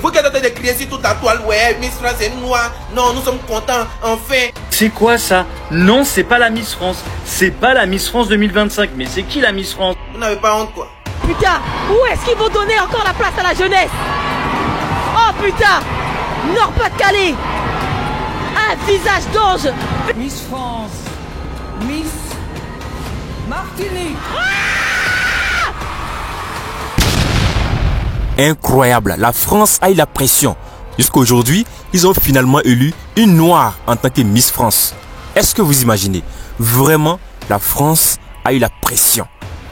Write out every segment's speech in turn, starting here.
Vous qui êtes en train de crier sur toute la toile, ouais, Miss France est noire. Non, nous sommes contents, enfin. C'est quoi ça? Non, c'est pas la Miss France. C'est pas la Miss France 2025. Mais c'est qui la Miss France? Vous n'avez pas honte, quoi. Putain, où est-ce qu'ils vont donner encore la place à la jeunesse? Oh putain, Nord-Pas-de-Calais, un visage d'ange. Miss France, Miss Martinique. Incroyable, la France a eu la pression. Jusqu'à aujourd'hui, ils ont finalement élu une noire en tant que Miss France. Est-ce que vous imaginez? Vraiment, la France a eu la pression.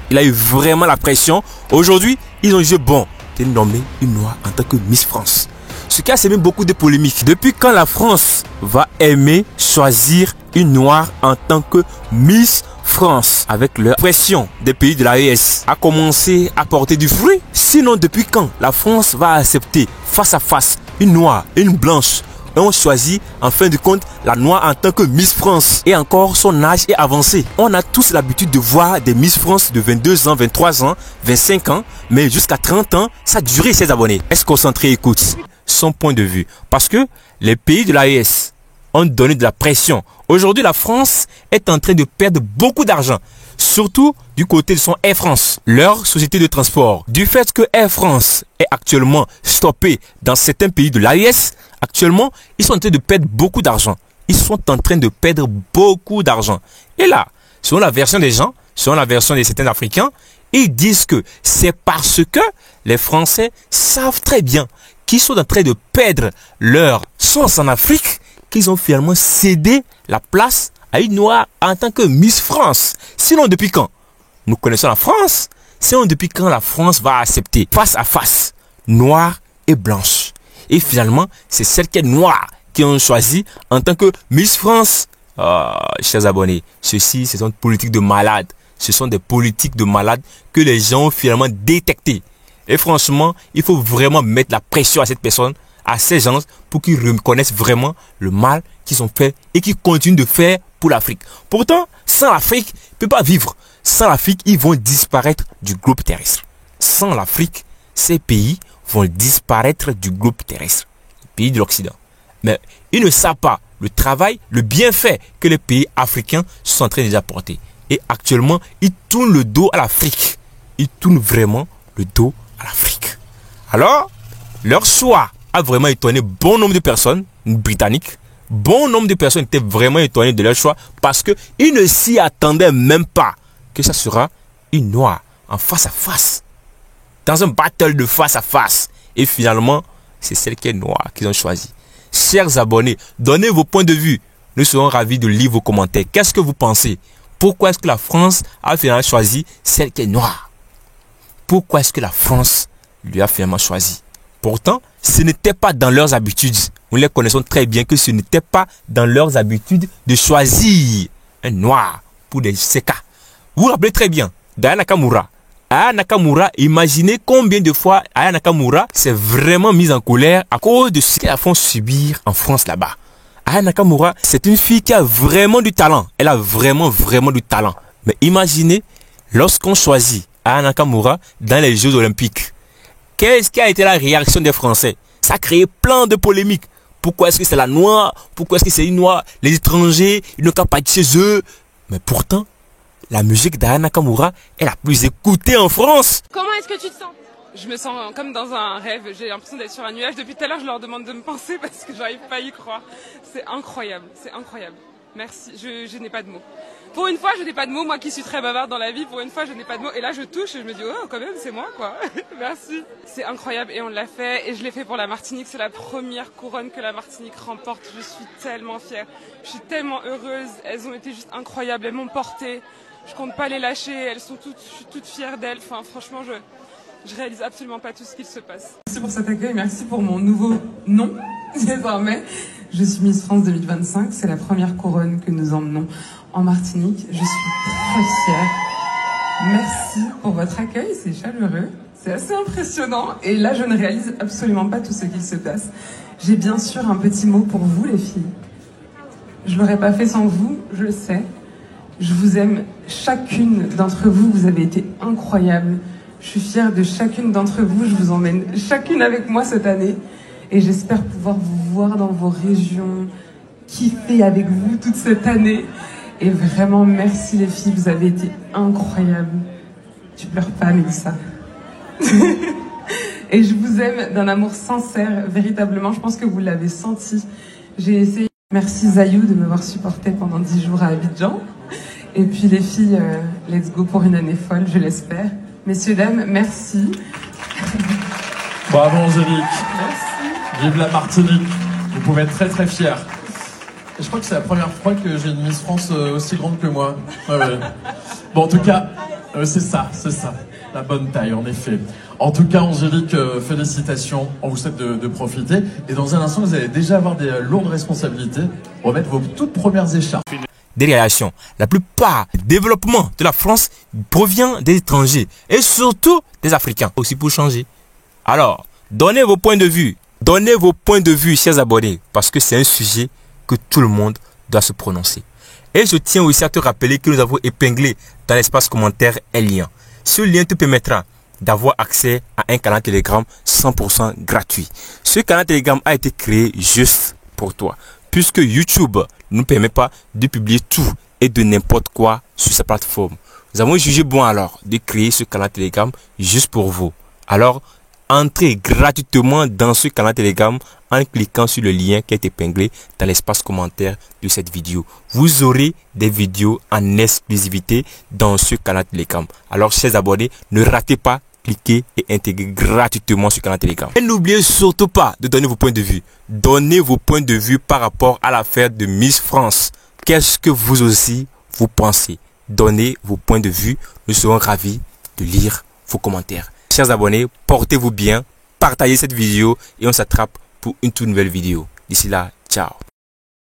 Il a eu vraiment la pression. Aujourd'hui, ils ont jugé bon de nommer une noire en tant que Miss France. Ce qui a semé beaucoup de polémiques. Depuis quand la France va aimer choisir une noire en tant que Miss France? Avec leur pression des pays de l'AES a commencé à porter du fruit. Sinon, depuis quand la France va accepter face à face une noire et une blanche? Et on choisit en fin de compte la noire en tant que Miss France. Et encore, son âge est avancé. On a tous l'habitude de voir des Miss France de 22 ans, 23 ans, 25 ans. Mais jusqu'à 30 ans, ça a duré ses abonnés. Est-ce concentré écoute son point de vue? Parce que les pays de l'AES ont donné de la pression. Aujourd'hui, la France est en train de perdre beaucoup d'argent. Surtout du côté de son Air France, leur société de transport. Du fait que Air France est actuellement stoppée dans certains pays de l'AES, actuellement, ils sont en train de perdre beaucoup d'argent. Ils sont en train de perdre beaucoup d'argent. Et là, selon la version des gens, selon la version de certains Africains, ils disent que c'est parce que les Français savent très bien qu'ils sont en train de perdre leur sens en Afrique, qu'ils ont finalement cédé la place à une noire en tant que Miss France. Sinon, depuis quand nous connaissons la France? Sinon, depuis quand la France va accepter face à face noire et blanche? Et finalement, c'est celle qui est noire qui ont choisi en tant que Miss France. Chers abonnés, ceci, ce sont des politiques de malades. Ce sont des politiques de malades que les gens ont finalement détectées. Et franchement, il faut vraiment mettre la pression à cette personne, à ces gens, pour qu'ils reconnaissent vraiment le mal qu'ils ont fait et qu'ils continuent de faire pour l'Afrique. Pourtant, sans l'Afrique, ils ne peuvent pas vivre. Sans l'Afrique, ils vont disparaître du globe terrestre. Sans l'Afrique, ces pays vont disparaître du globe terrestre. Les pays de l'Occident. Mais ils ne savent pas le travail, le bienfait que les pays africains sont en train d'apporter. Et actuellement, ils tournent le dos à l'Afrique. Ils tournent vraiment le dos à l'Afrique. Alors, leur choix a vraiment étonné bon nombre de personnes britanniques. Bon nombre de personnes étaient vraiment étonnées de leur choix parce qu'ils ne s'y attendaient même pas que ça sera une noire en face à face. Dans un battle de face à face. Et finalement, c'est celle qui est noire qu'ils ont choisi. Chers abonnés, donnez vos points de vue. Nous serons ravis de lire vos commentaires. Qu'est-ce que vous pensez? Pourquoi est-ce que la France a finalement choisi celle qui est noire? Pourquoi est-ce que la France lui a finalement choisi? Pourtant, ce n'était pas dans leurs habitudes. Nous les connaissons très bien que ce n'était pas dans leurs habitudes de choisir un noir pour des CK. Vous vous rappelez très bien d'Aya Nakamura. Aya Nakamura, imaginez combien de fois Aya Nakamura s'est vraiment mise en colère à cause de ce qu'elle a fait subir en France là-bas. Aya Nakamura, c'est une fille qui a vraiment du talent. Elle a vraiment du talent. Mais imaginez, lorsqu'on choisit Aya Nakamura dans les Jeux Olympiques, qu'est-ce qui a été la réaction des Français? Ça a créé plein de polémiques. Pourquoi est-ce que c'est la noire? Pourquoi est-ce que c'est une noire? Les étrangers, ils n'ont qu'à pas être chez eux. Mais pourtant, la musique d'Aya Nakamura est la plus écoutée en France. Comment est-ce que tu te sens? Je me sens comme dans un rêve. J'ai l'impression d'être sur un nuage. Depuis tout à l'heure, je leur demande de me penser parce que j'arrive pas à y croire. C'est incroyable. C'est incroyable. Merci. Je n'ai pas de mots. Pour une fois, je n'ai pas de mots. Moi qui suis très bavarde dans la vie, pour une fois, je n'ai pas de mots. Et là, je touche et je me dis, oh, quand même, c'est moi, quoi. Merci. C'est incroyable et on l'a fait. Et je l'ai fait pour la Martinique. C'est la première couronne que la Martinique remporte. Je suis tellement fière. Je suis tellement heureuse. Elles ont été juste incroyables. Elles m'ont portée. Je compte pas les lâcher. Elles sont toutes, je suis toute fière d'elles. Enfin, franchement, je réalise absolument pas tout ce qu'il se passe. Merci pour cet accueil. Merci pour mon nouveau nom. Désormais, je suis Miss France 2025. C'est la première couronne que nous emmenons en Martinique. Je suis très fière. Merci pour votre accueil, c'est chaleureux, c'est assez impressionnant. Et là, je ne réalise absolument pas tout ce qu'il se passe. J'ai bien sûr un petit mot pour vous, les filles. Je ne l'aurais pas fait sans vous, je le sais. Je vous aime chacune d'entre vous, vous avez été incroyables. Je suis fière de chacune d'entre vous. Je vous emmène chacune avec moi cette année. Et j'espère pouvoir vous voir dans vos régions, kiffer avec vous toute cette année. Et vraiment, merci les filles, vous avez été incroyables. Tu pleures pas, Mélissa. Et je vous aime d'un amour sincère, véritablement. Je pense que vous l'avez senti. J'ai essayé. Merci Zayou de m'avoir supporté pendant 10 jours à Abidjan. Et puis les filles, let's go pour une année folle, je l'espère. Messieurs, dames, merci. Bravo Angélique. Merci. Vive la Martinique. Vous pouvez être très très fiers. Et je crois que c'est la première fois que j'ai une Miss France aussi grande que moi. Ouais, ouais. Bon, en tout cas, c'est ça. La bonne taille, en effet. En tout cas, Angélique, félicitations. On vous souhaite de profiter. Et dans un instant, vous allez déjà avoir des lourdes responsabilités. Remettre vos toutes premières écharpes. Des réactions. La plupart du développement de la France provient des étrangers et surtout des Africains. Aussi pour changer. Alors, donnez vos points de vue. Donnez vos points de vue, chers abonnés, parce que c'est un sujet que tout le monde doit se prononcer. Et je tiens aussi à te rappeler que nous avons épinglé dans l'espace commentaire un lien. Ce lien te permettra d'avoir accès à un canal Telegram 100% gratuit. Ce canal Telegram a été créé juste pour toi, puisque YouTube ne nous permet pas de publier tout et de n'importe quoi sur sa plateforme. Nous avons jugé bon alors de créer ce canal Telegram juste pour vous. Alors, entrez gratuitement dans ce canal Telegram en cliquant sur le lien qui est épinglé dans l'espace commentaire de cette vidéo. Vous aurez des vidéos en exclusivité dans ce canal Telegram. Alors, chers abonnés, ne ratez pas, cliquez et intégrez gratuitement ce canal Telegram. Et n'oubliez surtout pas de donner vos points de vue. Donnez vos points de vue par rapport à l'affaire de Miss France. Qu'est-ce que vous aussi vous pensez? Donnez vos points de vue. Nous serons ravis de lire vos commentaires. Chers abonnés, portez-vous bien, partagez cette vidéo et on s'attrape pour une toute nouvelle vidéo. D'ici là, ciao.